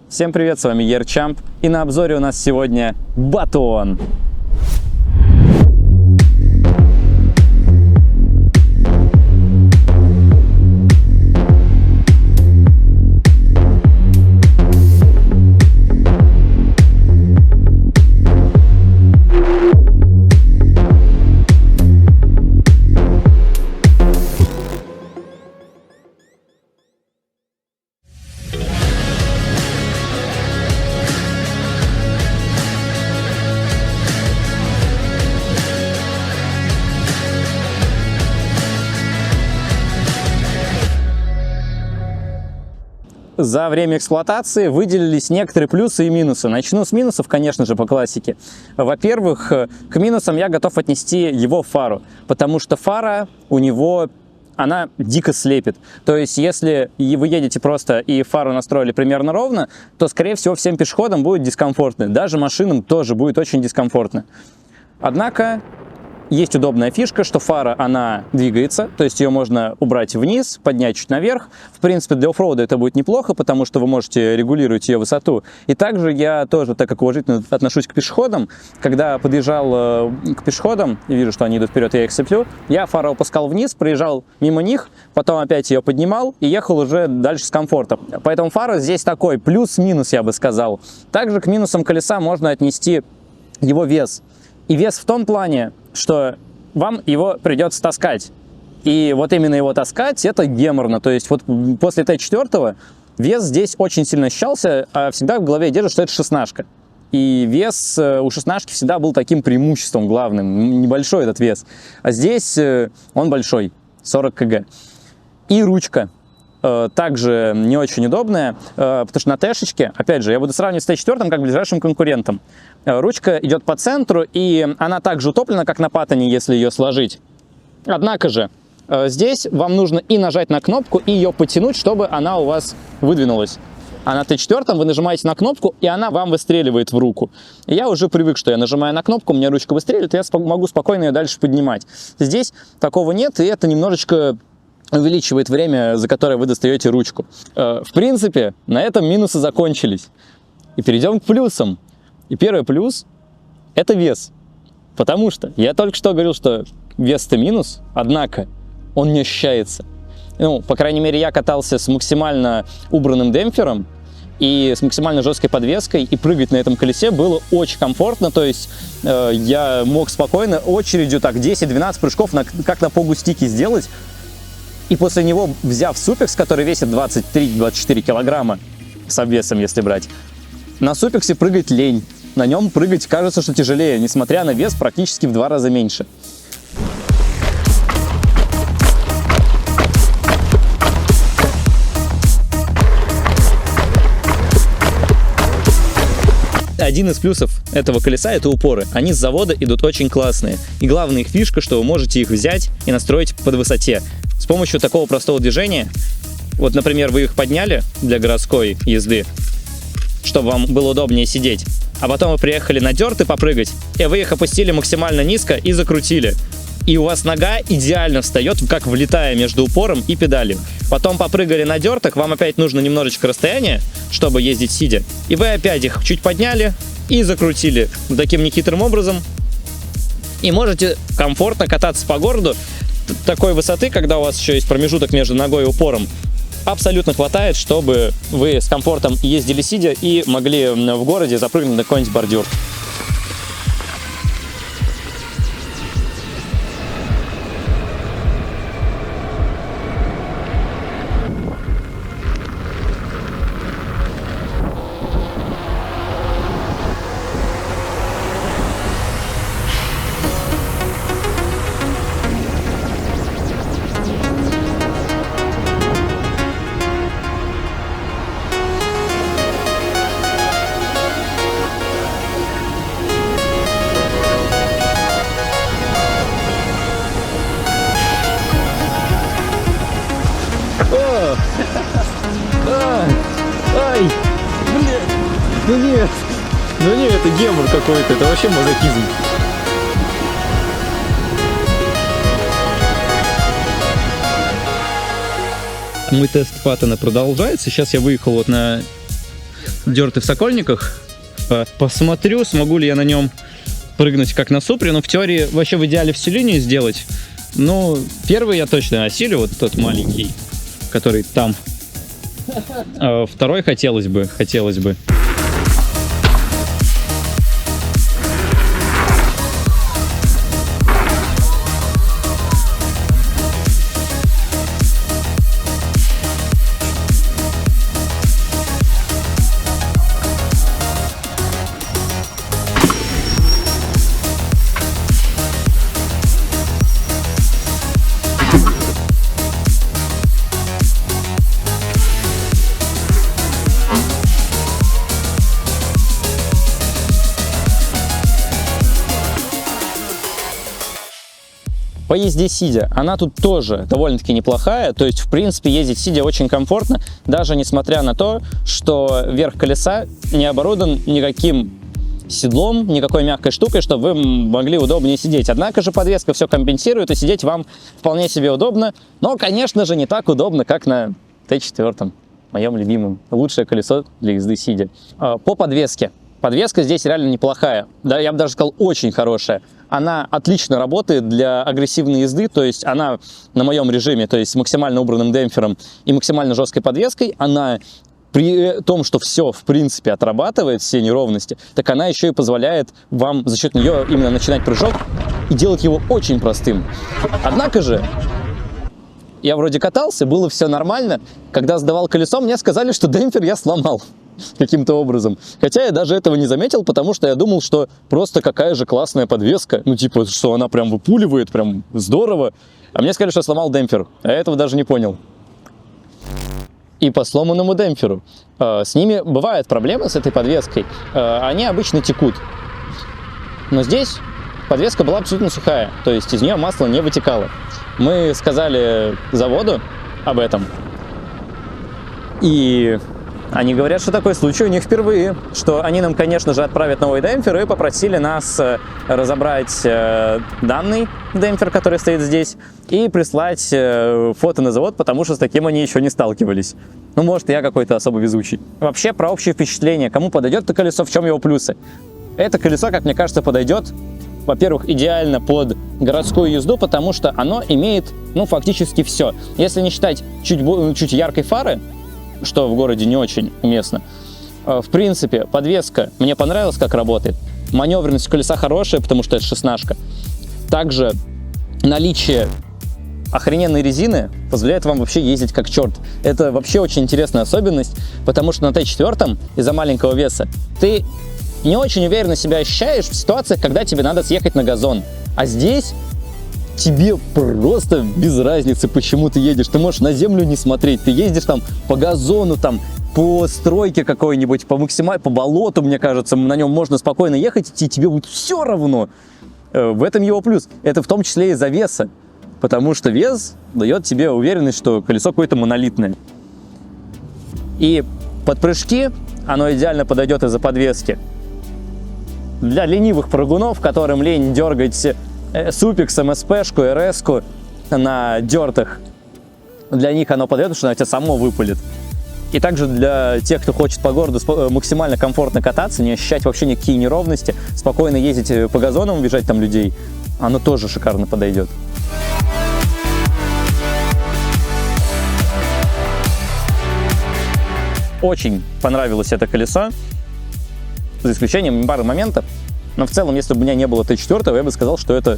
Всем привет, с вами Ерчамп, и на обзоре у нас сегодня батон. За время эксплуатации выделились некоторые плюсы и минусы. Начну с минусов, конечно же, по классике. Во-первых, к минусам я готов отнести его фару, потому что фара у него, она дико слепит. То есть, если вы едете просто и фару настроили примерно ровно, то, скорее всего, всем пешеходам будет дискомфортно. Даже машинам тоже будет очень дискомфортно. Однако, есть удобная фишка, что фара, она двигается, то есть ее можно убрать вниз, поднять чуть наверх. В принципе, для оффроуда это будет неплохо, потому что вы можете регулировать ее высоту. И также я тоже, так как уважительно отношусь к пешеходам, когда подъезжал к пешеходам и вижу, что они идут вперед, я их цеплю, я фару опускал вниз, проезжал мимо них, потом опять ее поднимал и ехал уже дальше с комфортом. Поэтому фара здесь такой плюс-минус, я бы сказал. Также к минусам колеса можно отнести его вес. И вес в том плане, что вам его придется таскать. И вот именно его таскать, это геморно. То есть вот после Т4 вес здесь очень сильно ощущался, а всегда в голове держит, что это шестнашка. И вес у шестнашки всегда был таким преимуществом главным. Небольшой этот вес. А здесь он большой, 40 кг. И ручка также не очень удобная, потому что на Т-шечке, опять же, я буду сравнивать с Т4 как ближайшим конкурентом. Ручка идет по центру, и она также утоплена, как на паттоне, если ее сложить. Однако же, здесь вам нужно и нажать на кнопку, и ее потянуть, чтобы она у вас выдвинулась. А на Т4 вы нажимаете на кнопку, и она вам выстреливает в руку. И я уже привык, что я нажимаю на кнопку, у меня ручка выстреливает, и я могу спокойно ее дальше поднимать. Здесь такого нет, и это немножечко увеличивает время, за которое вы достаете ручку. В принципе, на этом минусы закончились. И перейдем к плюсам. И первый плюс – это вес. Потому что я только что говорил, что вес-то минус, однако он не ощущается. Ну, по крайней мере, я катался с максимально убранным демпфером и с максимально жесткой подвеской, и прыгать на этом колесе было очень комфортно. То есть я мог спокойно очередью так 10-12 прыжков как на погу-стике сделать. И после него, взяв супекс, который весит 23-24 килограмма с обвесом, если брать, на супексе прыгать лень. На нем прыгать кажется, что тяжелее, несмотря на вес практически в 2 раза меньше. Один из плюсов этого колеса – это упоры. Они с завода идут очень классные. И главная их фишка, что вы можете их взять и настроить под высоте. С помощью такого простого движения, вот, например, вы их подняли для городской езды, чтобы вам было удобнее сидеть, а потом вы приехали на дёрты попрыгать, и вы их опустили максимально низко и закрутили. И у вас нога идеально встает, как влетая между упором и педалью. Потом попрыгали на дёртах, вам опять нужно немножечко расстояния, чтобы ездить сидя. И вы опять их чуть подняли и закрутили таким нехитрым образом. И можете комфортно кататься по городу такой высоты, когда у вас еще есть промежуток между ногой и упором. Абсолютно хватает, чтобы вы с комфортом ездили сидя и могли в городе запрыгнуть на какой-нибудь бордюр. Ай, блядь, ну нет, это гемор какой-то, это вообще мазохизм. Мой тест паттона продолжается. Сейчас я выехал вот на дерты в Сокольниках. Посмотрю, смогу ли я на нем прыгнуть как на Супре. Но в теории вообще в идеале всю линию сделать. Ну, первый я точно осилю, вот тот маленький, который там. Второй хотелось бы. По езде сидя, она тут тоже довольно-таки неплохая, то есть, в принципе, ездить сидя очень комфортно, даже несмотря на то, что верх колеса не оборудован никаким седлом, никакой мягкой штукой, чтобы вы могли удобнее сидеть. Однако же подвеска все компенсирует, и сидеть вам вполне себе удобно, но, конечно же, не так удобно, как на Т4, моем любимом. Лучшее колесо для езды сидя. По подвеске. Подвеска здесь реально неплохая, да, я бы даже сказал, очень хорошая. Она отлично работает для агрессивной езды, то есть она на моем режиме, то есть с максимально убранным демпфером и максимально жесткой подвеской, она при том, что все в принципе отрабатывает, все неровности, так она еще и позволяет вам за счет нее именно начинать прыжок и делать его очень простым. Однако же, я вроде катался, было все нормально, когда сдавал колесо, мне сказали, что демпфер я сломал каким-то образом. Хотя я даже этого не заметил, потому что я думал, что просто какая же классная подвеска. Ну, типа, что она прям выпуливает, прям здорово. А мне сказали, что сломал демпфер. А я этого даже не понял. И по сломанному демпферу. С ними бывают проблемы, с этой подвеской. Они обычно текут. Но здесь подвеска была абсолютно сухая. То есть из нее масло не вытекало. Мы сказали заводу об этом. И они говорят, что такой случай у них впервые, что они нам, конечно же, отправят новый демпфер и попросили нас разобрать данный демпфер, который стоит здесь, и прислать фото на завод, потому что с таким они еще не сталкивались. Ну, может, я какой-то особо везучий. Вообще, про общее впечатление, кому подойдет это колесо, в чем его плюсы? Это колесо, как мне кажется, подойдет, во-первых, идеально под городскую езду, потому что оно имеет, ну, фактически все. Если не считать чуть яркой фары, что в городе не очень уместно. В принципе, подвеска мне понравилась, как работает. Маневренность колеса хорошая, потому что это шестнашка. Также наличие охрененной резины позволяет вам вообще ездить как черт. Это вообще очень интересная особенность, потому что на Т4 из-за маленького веса ты не очень уверенно себя ощущаешь в ситуациях, когда тебе надо съехать на газон. А здесь тебе просто без разницы, почему ты едешь. Ты можешь на землю не смотреть, ты ездишь там по газону, там по стройке какой-нибудь, по болоту, мне кажется, на нем можно спокойно ехать, и тебе будет все равно. В этом его плюс. Это в том числе из-за веса, потому что вес дает тебе уверенность, что колесо какое-то монолитное. И под прыжки оно идеально подойдет из-за подвески. Для ленивых прыгунов, которым лень дергать Супикс, МСПшку, РСку на дертах, для них оно подойдет, что оно тебя само выпалит. И также для тех, кто хочет по городу максимально комфортно кататься, не ощущать вообще никакие неровности, спокойно ездить по газонам, бежать там людей, оно тоже шикарно подойдет. Очень понравилось это колесо, за исключением пары моментов. Но в целом, если бы у меня не было Т4, я бы сказал, что это,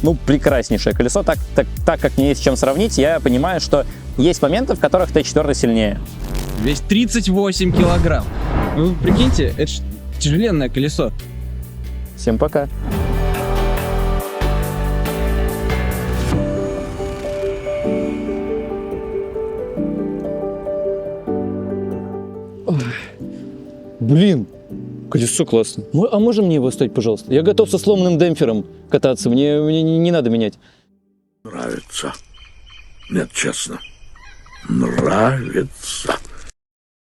ну, прекраснейшее колесо. Так как мне есть с чем сравнить, я понимаю, что есть моменты, в которых Т4 сильнее. Весь 38 килограмм. Вы прикиньте, это ж тяжеленное колесо. Всем пока. Блин, колесо классно. А можно мне его оставить, пожалуйста? Я готов со сломанным демпфером кататься, мне не надо менять. Нравится. Нет, честно. Нравится.